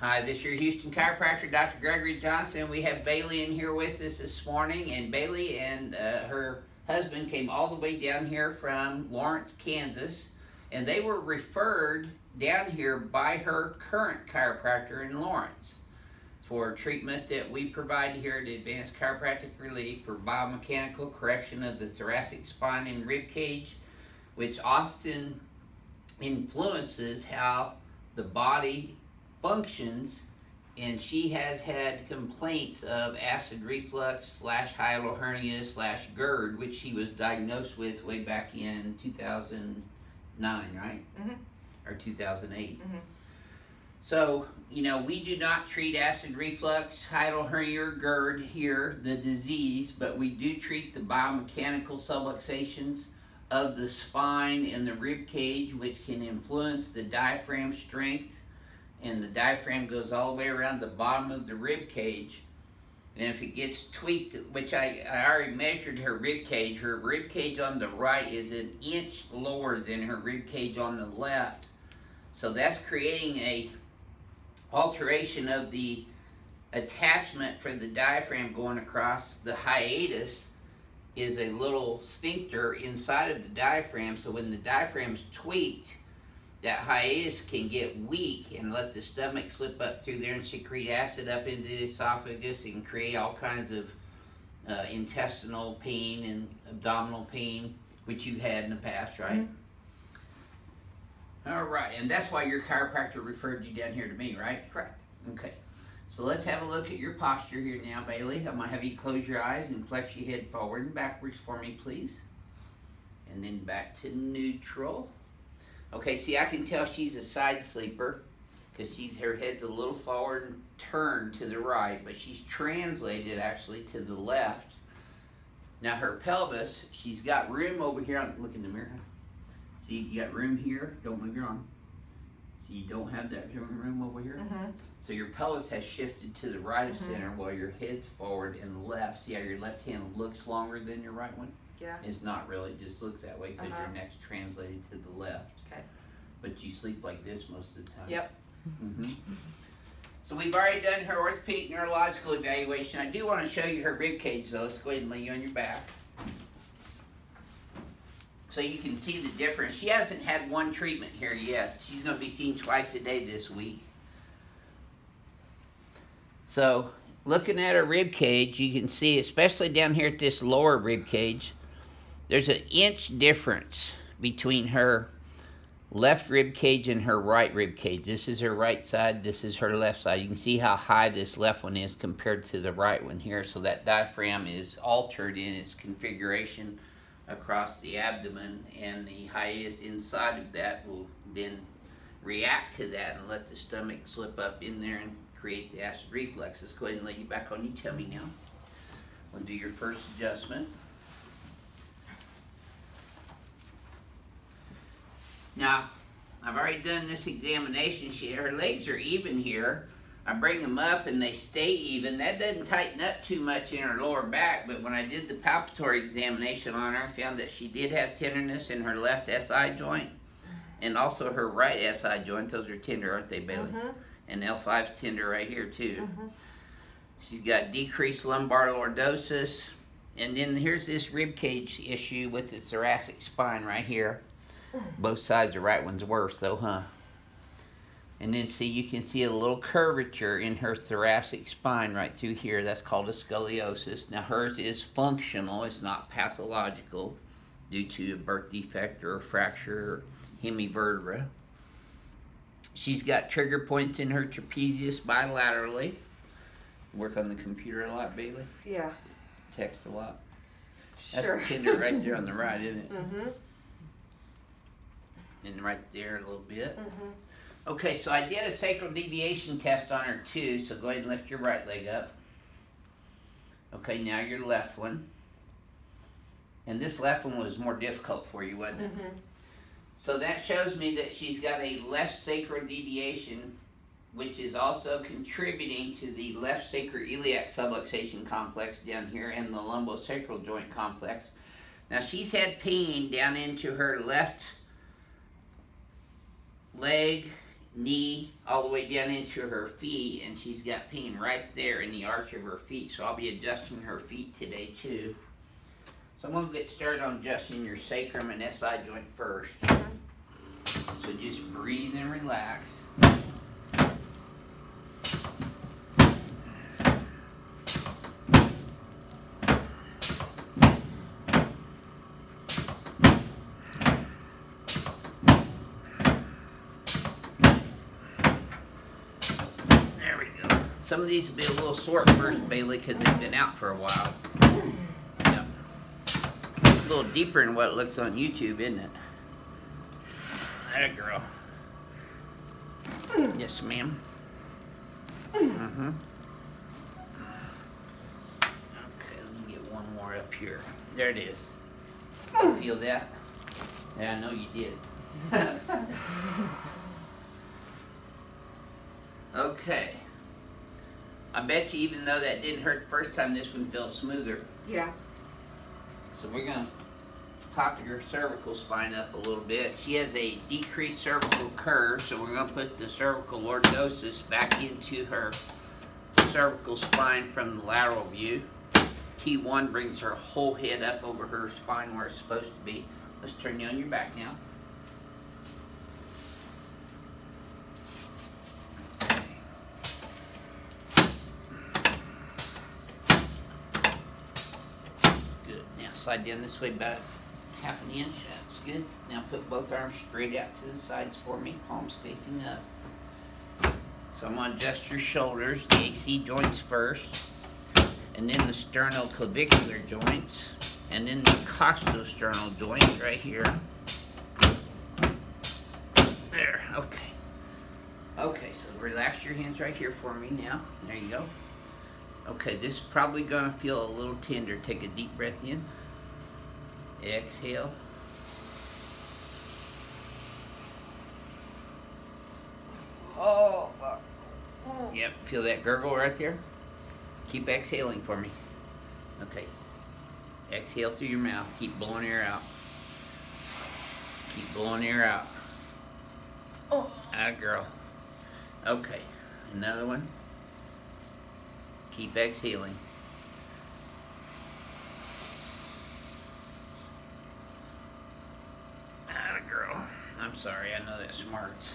Hi, this is your Houston chiropractor, Dr. Gregory Johnson. We have Bailey in here with us this morning, and Bailey and her husband came all the way down here from Lawrence, Kansas, and they were referred down here by her current chiropractor in Lawrence for treatment that we provide here at Advanced Chiropractic Relief for biomechanical correction of the thoracic spine and rib cage, which often influences how the body functions, and she has had complaints of acid reflux / hiatal hernia / GERD, which she was diagnosed with way back in 2009, right? Or 2008. So, you know, we do not treat acid reflux, hiatal hernia, or GERD here, the disease, but we do treat the biomechanical subluxations of the spine and the rib cage, which can influence the diaphragm strength. And the diaphragm goes all the way around the bottom of the rib cage. And if it gets tweaked, which I already measured her rib cage on the right is an inch lower than her rib cage on the left. So that's creating a alteration of the attachment for the diaphragm going across. The hiatus is a little sphincter inside of the diaphragm, so when the diaphragm's tweaked, that hiatus can get weak and let the stomach slip up through there and secrete acid up into the esophagus and create all kinds of intestinal pain and abdominal pain, which you've had in the past, right? All right, and that's why your chiropractor referred you down here to me, right? Correct. Okay, so let's have a look at your posture here now, Bailey. I'm gonna have you close your eyes and flex your head forward and backwards for me, please. And then back to neutral. Okay, see, I can tell she's a side sleeper because her head's a little forward and turned to the right, but she's translated actually to the left. Now her pelvis, she's got room over here. Look in the mirror. See, you got room here. Don't move your arm. See, you don't have that room over here. So your pelvis has shifted to the right of center while your head's forward and left. See how your left hand looks longer than your right one? Yeah. It's not really, it just looks that way because your neck's translated to the left. Okay. But you sleep like this most of the time. Yep. So we've already done her orthopedic neurological evaluation. I do want to show you her rib cage though. Let's go ahead and lay you on your back. So you can see the difference. She hasn't had one treatment here yet. She's going to be seen twice a day this week. So looking at her rib cage, you can see, especially down here at this lower rib cage, there's an inch difference between her left rib cage and her right rib cage. This is her right side, this is her left side. You can see how high this left one is compared to the right one here. So that diaphragm is altered in its configuration across the abdomen, and the hiatus inside of that will then react to that and let the stomach slip up in there and create the acid reflux. Let's go ahead and lay you back on your tummy now. We'll do your first adjustment. Now, I've already done this examination. Her legs are even here. I bring them up and they stay even. That doesn't tighten up too much in her lower back, but when I did the palpatory examination on her, I found that she did have tenderness in her left SI joint and also her right SI joint. Those are tender, aren't they, Bailey? And L5's tender right here too. She's got decreased lumbar lordosis. And then here's this rib cage issue with the thoracic spine right here. Both sides, the right one's worse though, huh? And then see, you can see a little curvature in her thoracic spine right through here. That's called a scoliosis. Now hers is functional, it's not pathological due to a birth defect or a fracture or hemivertebra. She's got trigger points in her trapezius bilaterally. Work on the computer a lot, Bailey? Yeah. Text a lot. Sure. That's the tender right there on the right, isn't it? And right there a little bit. Okay, so I did a sacral deviation test on her too, so go ahead and lift your right leg up. Okay, now your left one. And this left one was more difficult for you, wasn't it? So that shows me that she's got a left sacral deviation, which is also contributing to the left sacroiliac subluxation complex down here and the lumbosacral joint complex. Now she's had pain down into her left leg knee all the way down into her feet, and she's got pain right there in the arch of her feet. So I'll be adjusting her feet today too. So I'm going to get started on adjusting your sacrum and SI joint first. So just breathe and relax. Some of these will be a little sore at first, Bailey, because they've been out for a while. Yep. It's a little deeper than what it looks on YouTube, isn't it? That girl. Yes, ma'am. Okay, let me get one more up here. There it is. Feel that? Yeah, I know you did. Okay. I bet you, even though that didn't hurt the first time, this one felt smoother. Yeah. So we're going to pop her cervical spine up a little bit. She has a decreased cervical curve, so we're going to put the cervical lordosis back into her cervical spine from the lateral view. T1 brings her whole head up over her spine where it's supposed to be. Let's turn you on your back now. Slide down this way about half an inch. That's good. Now put both arms straight out to the sides for me, palms facing up. So I'm going to adjust your shoulders, the AC joints first, and then the sternoclavicular joints, and then the costosternal joints right here. There, okay. Okay, so relax your hands right here for me now. There you go. Okay, this is probably going to feel a little tender. Take a deep breath in. Exhale. Oh, fuck. Yep, feel that gurgle right there? Keep exhaling for me. Okay. Exhale through your mouth. Keep blowing air out. Keep blowing air out. Oh. Ah, girl. Okay. Another one. Keep exhaling. Atta girl. I'm sorry, I know that smarts.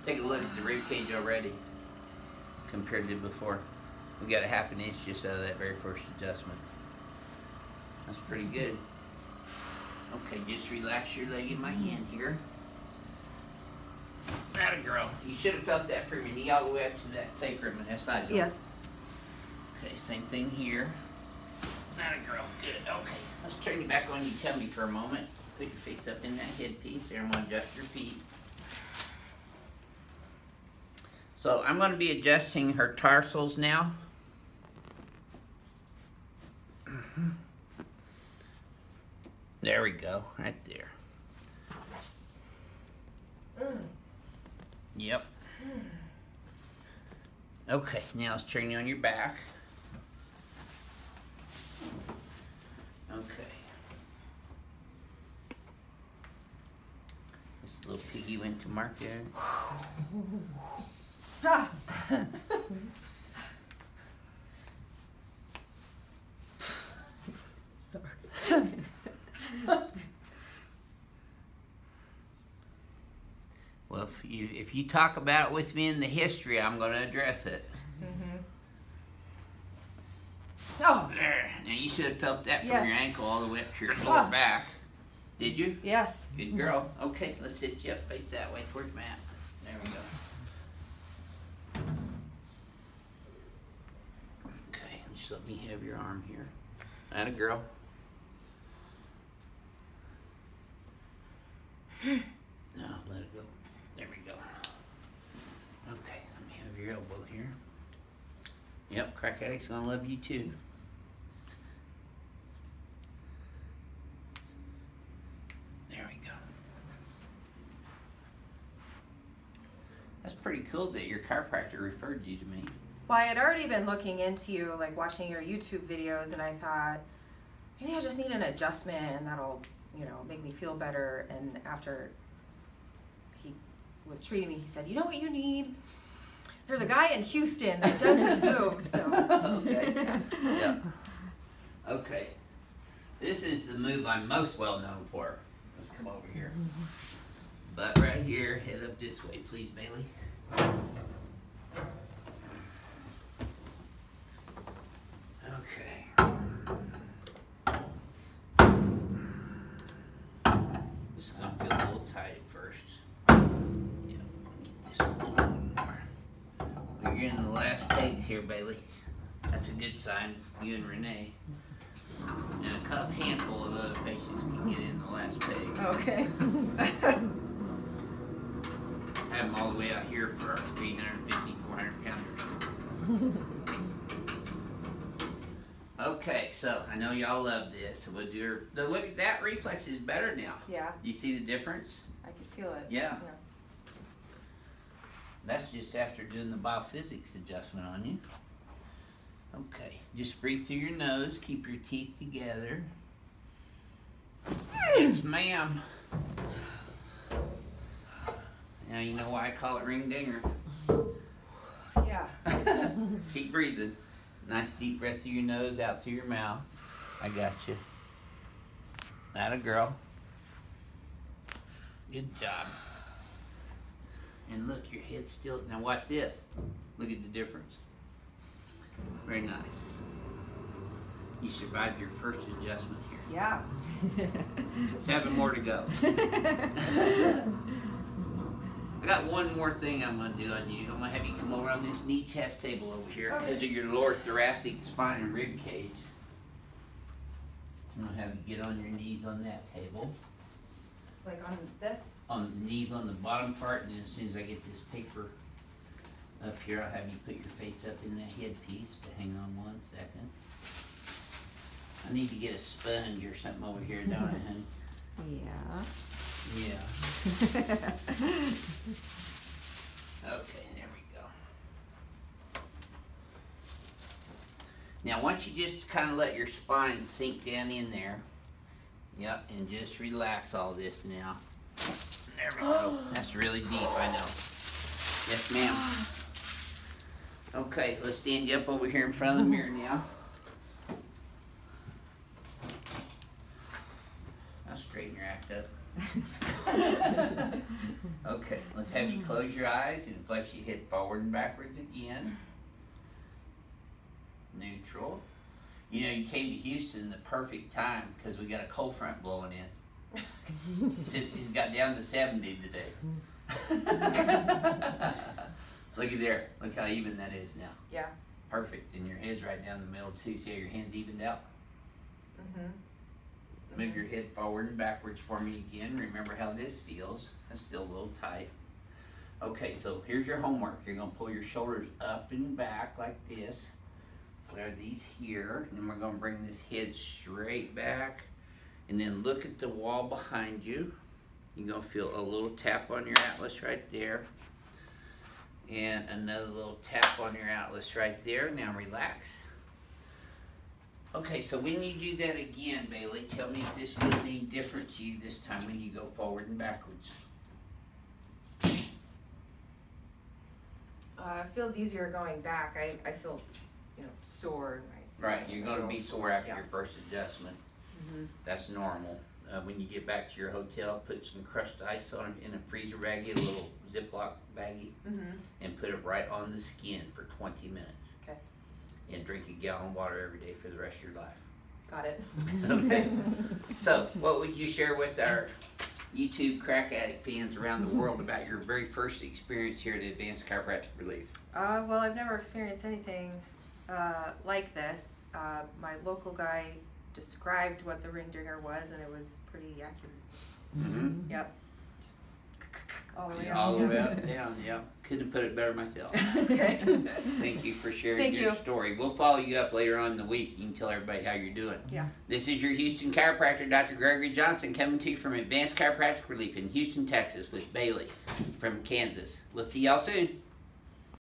Take a look at the rib cage already compared to before. We got a half an inch just out of that very first adjustment. That's pretty good. Okay, just relax your leg in my hand here. Atta girl. You should have felt that from your knee all the way up to that sacrum and SI joint. Yes. Okay, same thing here. Atta girl. Good. Okay. Let's turn you back on your tummy for a moment. Put your face up in that headpiece there. I'm going to adjust your feet. So I'm going to be adjusting her tarsals now. There we go. Right there. Yep. Okay, now let's turn you on your back. Okay. This little piggy went to mark there. Sorry. Well, if you talk about it with me in the history, I'm going to address it. Oh. There. Now, you should have felt that from Yes. your ankle all the way up to your lower back. Did you? Yes. Good girl. Okay, let's hit you up. Face that way towards Matt. There we go. Okay, just let me have your arm here. Atta girl. No, let it go. There we go. Okay, let me have your elbow here. Yep, Crack Addict's gonna love you too. There we go. That's pretty cool that your chiropractor referred you to me. Well, I had already been looking into you, like watching your YouTube videos, and I thought, maybe I just need an adjustment and that'll, you know, make me feel better. And after was treating me, he said, you know what you need? There's a guy in Houston that does this move, so. Okay. Yeah. Okay. This is the move I'm most well known for. Let's come over here. Butt right here, head up this way, please, Bailey. Okay. This is going to feel a little tight at first. Yeah, get this one a little more. You're in the last pegs here, Bailey. That's a good sign, you and Renee. And a handful of other patients can get in the last peg. Okay. Have them all the way out here for our 350, 400 pounders. Okay, so I know y'all love this. So we'll do her. Look at that, reflex is better now. Yeah. You see the difference? I could feel it. Yeah. That's just after doing the biophysics adjustment on you. Okay, just breathe through your nose, keep your teeth together. Yes, ma'am. Now you know why I call it ring dinger. Yeah. Keep breathing. Nice deep breath through your nose, out through your mouth. I got you. Atta girl. Good job. And look, your head's still, now watch this. Look at the difference. Very nice. You survived your first adjustment here. Yeah. 7 more to go. I got one more thing I'm going to do on you. I'm going to have you come over on this knee chest table over here because of your lower thoracic spine and rib cage. I'm going to have you get on your knees on that table. Like on this? On the knees on the bottom part, and then as soon as I get this paper up here, I'll have you put your face up in that headpiece, but hang on 1 second. I need to get a sponge or something over here, don't I, honey? Yeah. Yeah. Okay, there we go. Now, once you just kind of let your spine sink down in there, yep, and just relax all this now. There we go. That's really deep, I know. Yes, ma'am. Okay, let's stand you up over here in front of the mirror now. I'll straighten your act up. Okay, let's have you close your eyes and flex your head forward and backwards again. Neutral. You know, you came to Houston the perfect time because we got a cold front blowing in. It's got down to 70 today. Look at there. Look how even that is now. Yeah. Perfect. And your head's right down the middle too. See how your hands evened out? Mm-hmm. Move your head forward and backwards for me again. Remember how this feels. That's still a little tight. Okay, so here's your homework. You're going to pull your shoulders up and back like this. Flare these here. And then we're going to bring this head straight back. And then look at the wall behind you. You're going to feel a little tap on your atlas right there. And another little tap on your atlas right there. Now relax. Okay, so when you do that again, Bailey, tell me if this feels any different to you this time when you go forward and backwards. It feels easier going back. I feel, sore. Right, you're going to be sore after your first adjustment. Mm-hmm. That's normal. When you get back to your hotel, put some crushed ice on it in a freezer baggie, a little Ziploc baggie, and put it right on the skin for 20 minutes. Okay. And drink a gallon of water every day for the rest of your life. Got it. Okay. So, what would you share with our YouTube crack addict fans around the world about your very first experience here at Advanced Chiropractic Relief? Well, I've never experienced anything like this. My local guy described what the ring dinger was, and it was pretty accurate. Mm-hmm. Yep. Just all the way up. All the way up, down, yeah. Couldn't have put it better myself. Okay. Thank you for sharing your story. We'll follow you up later on in the week. You can tell everybody how you're doing. Yeah. This is your Houston chiropractor, Dr. Gregory Johnson, coming to you from Advanced Chiropractic Relief in Houston, Texas with Bailey from Kansas. We'll see y'all soon.